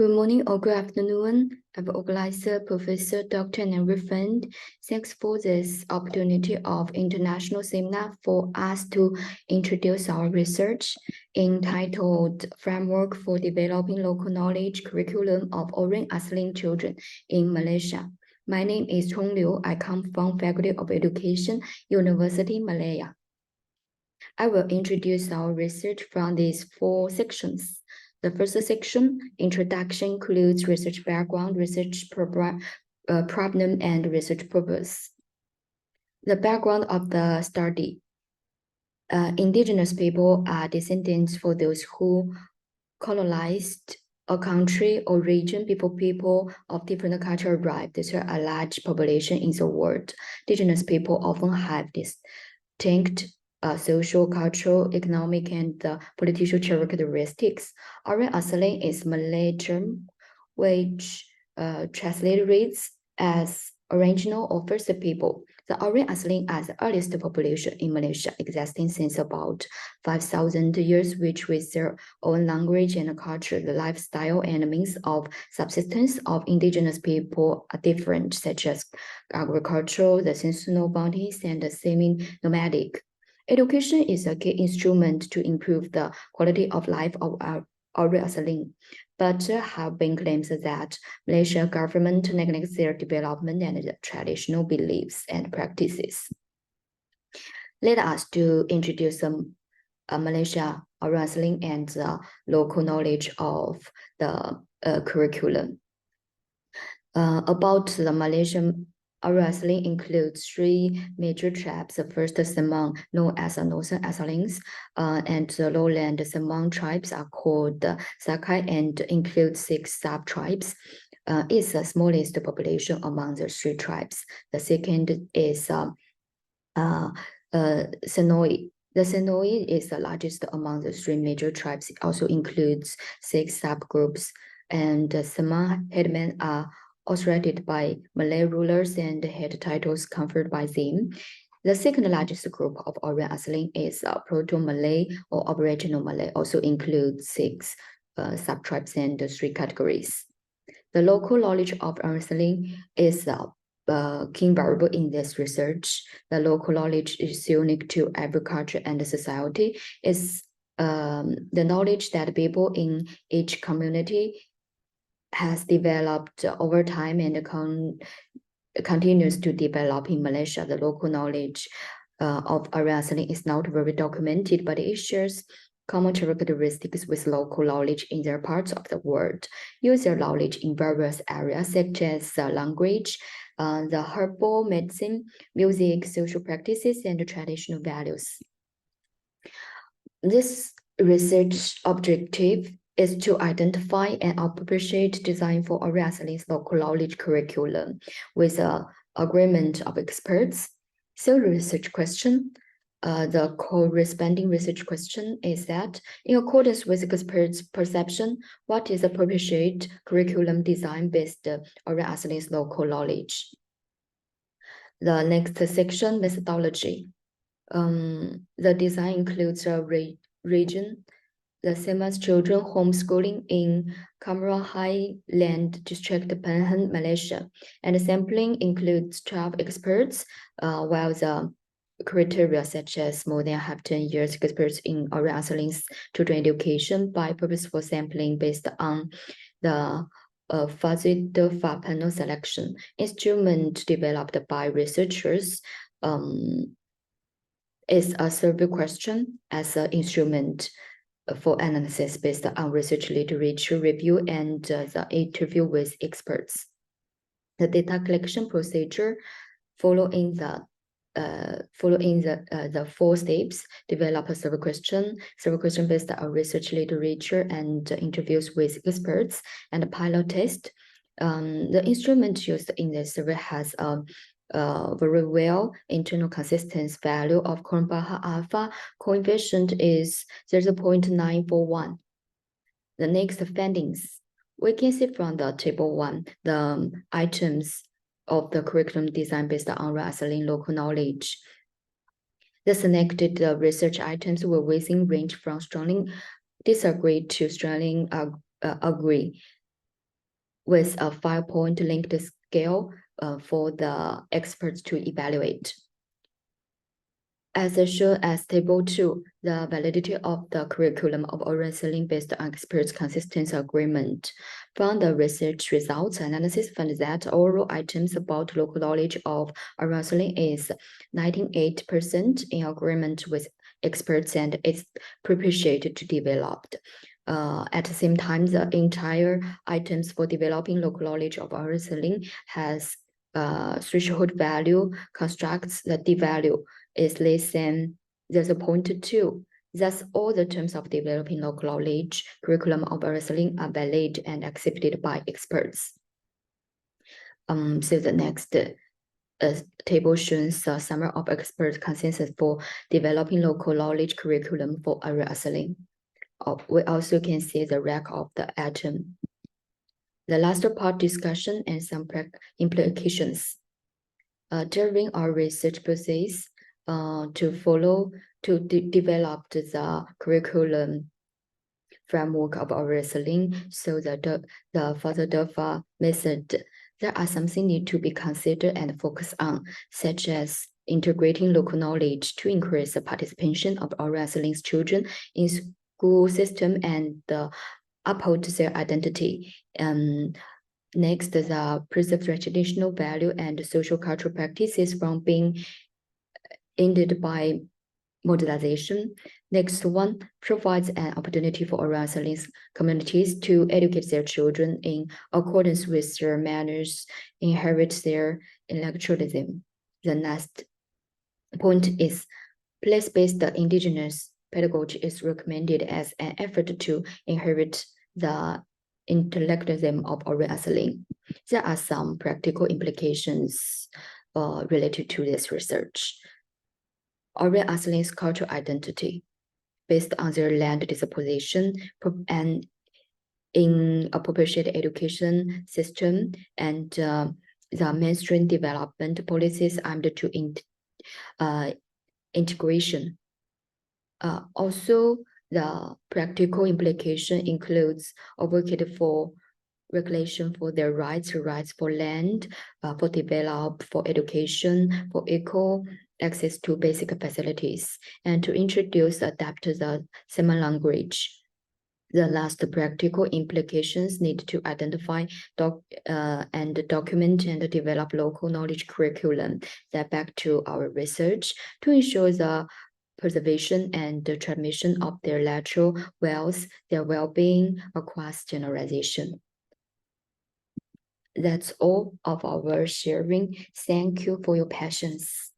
Good morning or good afternoon. I'm organizer, Professor, Doctor, and every friend. Thanks for this opportunity of international seminar for us to introduce our research entitled Framework for Developing Local Knowledge Curriculum of Orang Asli Children in Malaysia. My name is Chong Liu. I come from Faculty of Education, University, Malaya. I will introduce our research from these four sections. The first section, introduction, includes research background, research problem, and research purpose. The background of the study. Indigenous people are descendants for those who colonized a country or region before people of different culture arrived. There are a large population in the world. Indigenous people often have distinct social, cultural, economic, and political characteristics. Orang Asli is Malay term, which translated reads as original or first people. The Orang Asli are the earliest population in Malaysia, existing since about 5,000 years, which with their own language and culture, the lifestyle and means of subsistence of indigenous people are different, such as agricultural, the seasonal bounties, and the semi-nomadic. Education is a key instrument to improve the quality of life of our Orang Asli, but have been claims that Malaysia government neglects their development and the traditional beliefs and practices. Let us to introduce some Malaysia Orang Asli and the local knowledge of the curriculum. About the Malaysian Orang Asli includes three major tribes. The first Semang, known as the Northern Aslins, and the lowland Semang tribes are called Sakai and include 6 sub-tribes. It's the smallest population among the 3 tribes. The second is Senoi. The Senoi is the largest among the 3 major tribes. It also includes 6 subgroups, and Semang headmen are authoritated by Malay rulers and had titles conferred by them. The second largest group of Orang Asli is Proto-Malay or Aboriginal Malay, also includes 6 sub-tribes and 3 categories. The local knowledge of Orang Asli is key variable in this research. The local knowledge is unique to every culture and society. It's the knowledge that people in each community has developed over time and continues to develop in Malaysia. The local knowledge of Orang Asli is not very documented, but it shares common characteristics with local knowledge in their parts of the world. Use their knowledge in various areas such as language, the herbal medicine, music, social practices, and traditional values. This research objective is to identify and appropriate design for Orang Asli's local knowledge curriculum with an agreement of experts. So research question, the corresponding research question is that, in accordance with experts' perception, what is appropriate curriculum design based Orang Asli's local knowledge? The next section, methodology. The design includes a region, the Semas children homeschooling in Kamara Highland District, Penang, Malaysia, and the sampling includes 12 experts, while the criteria such as more than 10 years experts in Orang Asli's children education by purposeful sampling based on the fuzzy panel selection instrument developed by researchers is a survey question as an instrument for analysis based on research literature review and the interview with experts. The data collection procedure following the 4 steps: develop a survey question based on research literature and interviews with experts, and a pilot test. The instrument used in the survey has a very well internal consistency value of Kornbacher alpha coefficient is 0.941. The next findings, we can see from the table 1, the items of the curriculum design based on Orang Asli local knowledge. The selected research items were within range from strongly disagree to strongly agree. with a 5-point linked scale for the experts to evaluate. As shown as Table 2, the validity of the curriculum of oral wrestling based on experts' consistent agreement. From the research results, analysis found that oral items about local knowledge of oral wrestling is 98% in agreement with experts and it's appreciated to developed. At the same time, the entire items for developing local knowledge of oral wrestling has threshold value constructs the D value is less than 0.2. Thus, all the terms of developing local knowledge curriculum of wrestling are valid and accepted by experts. So the next table shows a summary of expert consensus for developing local knowledge curriculum for wrestling. We also can see the rank of the atom. The last part discussion and some implications. During our research process, to develop the curriculum framework of our wrestling, so the further DEFA method, there are something need to be considered and focused on, such as integrating local knowledge to increase the participation of our wrestling children in school system and uphold their identity. Next, the preserve traditional value and social cultural practices from being ended by modernization. Next one provides an opportunity for wrestling communities to educate their children in accordance with their manners, inherit their intellectualism. The next point is place-based indigenous pedagogy is recommended as an effort to inherit the intellectualism of wrestling. There are some practical implications related to this research. Oral Asli's cultural identity based on their land disposition and in appropriate education system and the mainstream development policies aimed to integration. Also, the practical implication includes advocate for regulation for their rights for land, for develop, for education, for equal access to basic facilities, and to introduce, adapt to the same language. The last practical implications need to identify and document and develop local knowledge curriculum that back to our research to ensure the preservation and the transmission of their natural wealth, their well-being across generation. That's all of our sharing. Thank you for your patience.